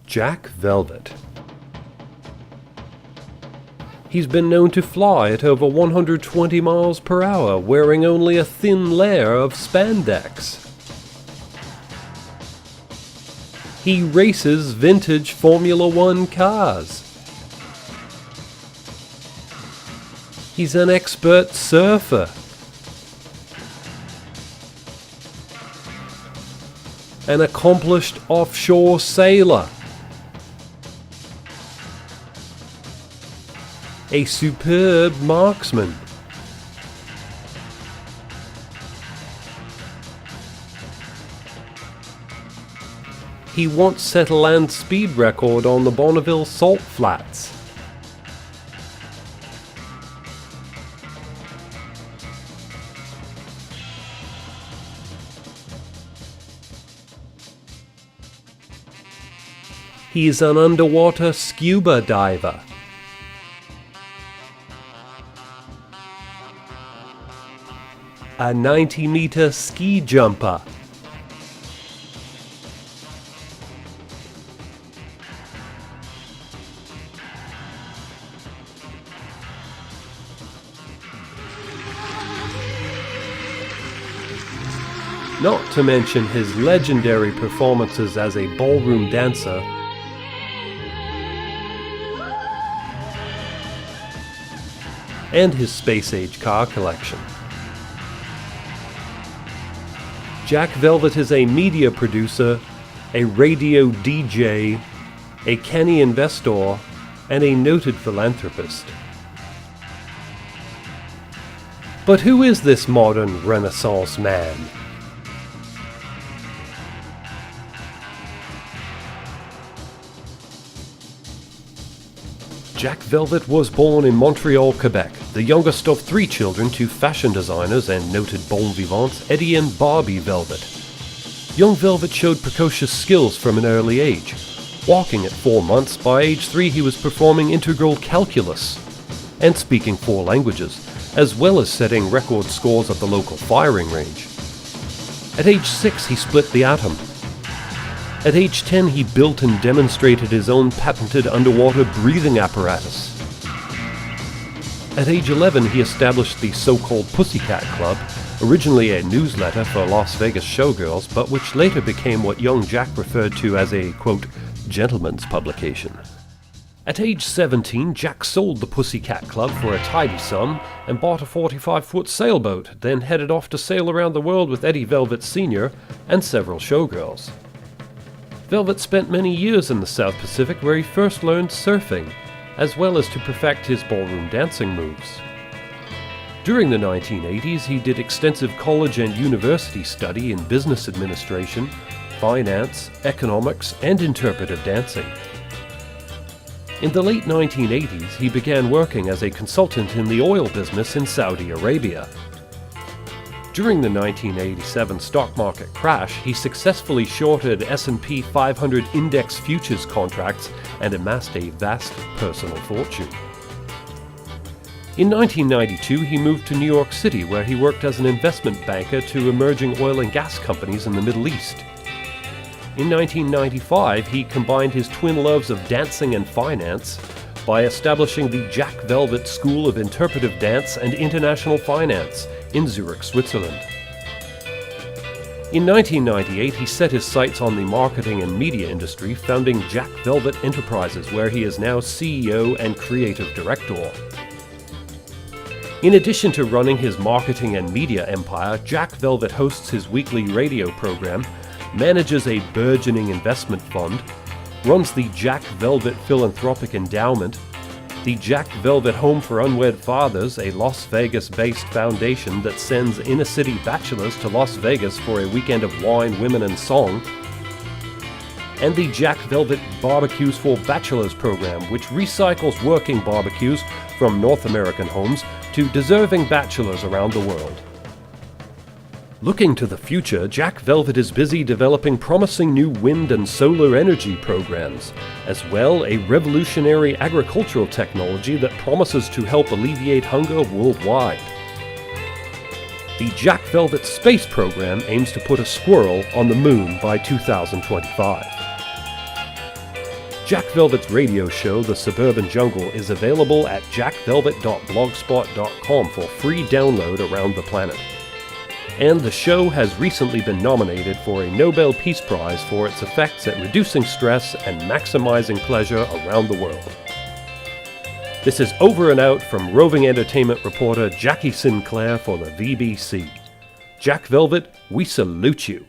Jack Velvet. He's been known to fly at over 120 miles per hour, wearing only a thin layer of spandex. He races vintage Formula One cars. He's an expert surfer. An accomplished offshore sailor. A superb marksman. He once set a land speed record on the Bonneville Salt Flats. He is an underwater scuba diver. A 90-meter ski jumper. Not to mention his legendary performances as a ballroom dancer and his space-age car collection. Jack Velvet is a media producer, a radio DJ, a canny investor, and a noted philanthropist. But who is this modern Renaissance man? Jack Velvet was born in Montreal, Quebec, the youngest of 3 children to fashion designers and noted bon vivants Eddie and Barbie Velvet. Young Velvet showed precocious skills from an early age. Walking at 4 months, by age 3 he was performing integral calculus and speaking 4 languages, as well as setting record scores at the local firing range. At age 6 he split the atom. At age 10, he built and demonstrated his own patented underwater breathing apparatus. At age 11, he established the so-called Pussycat Club, originally a newsletter for Las Vegas showgirls, but which later became what young Jack referred to as a, quote, gentleman's publication. At age 17, Jack sold the Pussycat Club for a tidy sum and bought a 45-foot sailboat, then headed off to sail around the world with Eddie Velvet Sr. and several showgirls. Velvet spent many years in the South Pacific where he first learned surfing, as well as to perfect his ballroom dancing moves. During the 1980s, he did extensive college and university study in business administration, finance, economics, and interpretive dancing. In the late 1980s, he began working as a consultant in the oil business in Saudi Arabia. During the 1987 stock market crash, he successfully shorted S&P 500 index futures contracts and amassed a vast personal fortune. In 1992, he moved to New York City, where he worked as an investment banker to emerging oil and gas companies in the Middle East. In 1995, he combined his twin loves of dancing and finance by establishing the Jack Velvet School of Interpretive Dance and International Finance in Zurich, Switzerland. In 1998, he set his sights on the marketing and media industry, founding Jack Velvet Enterprises, where he is now CEO and creative director. In addition to running his marketing and media empire, Jack Velvet hosts his weekly radio program, manages a burgeoning investment fund, runs the Jack Velvet Philanthropic Endowment, the Jack Velvet Home for Unwed Fathers, a Las Vegas-based foundation that sends inner-city bachelors to Las Vegas for a weekend of wine, women, and song, and the Jack Velvet BBQs for Bachelors program, which recycles working barbecues from North American homes to deserving bachelors around the world. Looking to the future, Jack Velvet is busy developing promising new wind and solar energy programs, as well a revolutionary agricultural technology that promises to help alleviate hunger worldwide. The Jack Velvet Space Program aims to put a squirrel on the moon by 2025. Jack Velvet's radio show, The Suburban Jungle, is available at jackvelvet.blogspot.com for free download around the planet. And the show has recently been nominated for a Nobel Peace Prize for its effects at reducing stress and maximizing pleasure around the world. This is over and out from roving entertainment reporter Jackie Sinclair for the VBC. Jack Velvet, we salute you.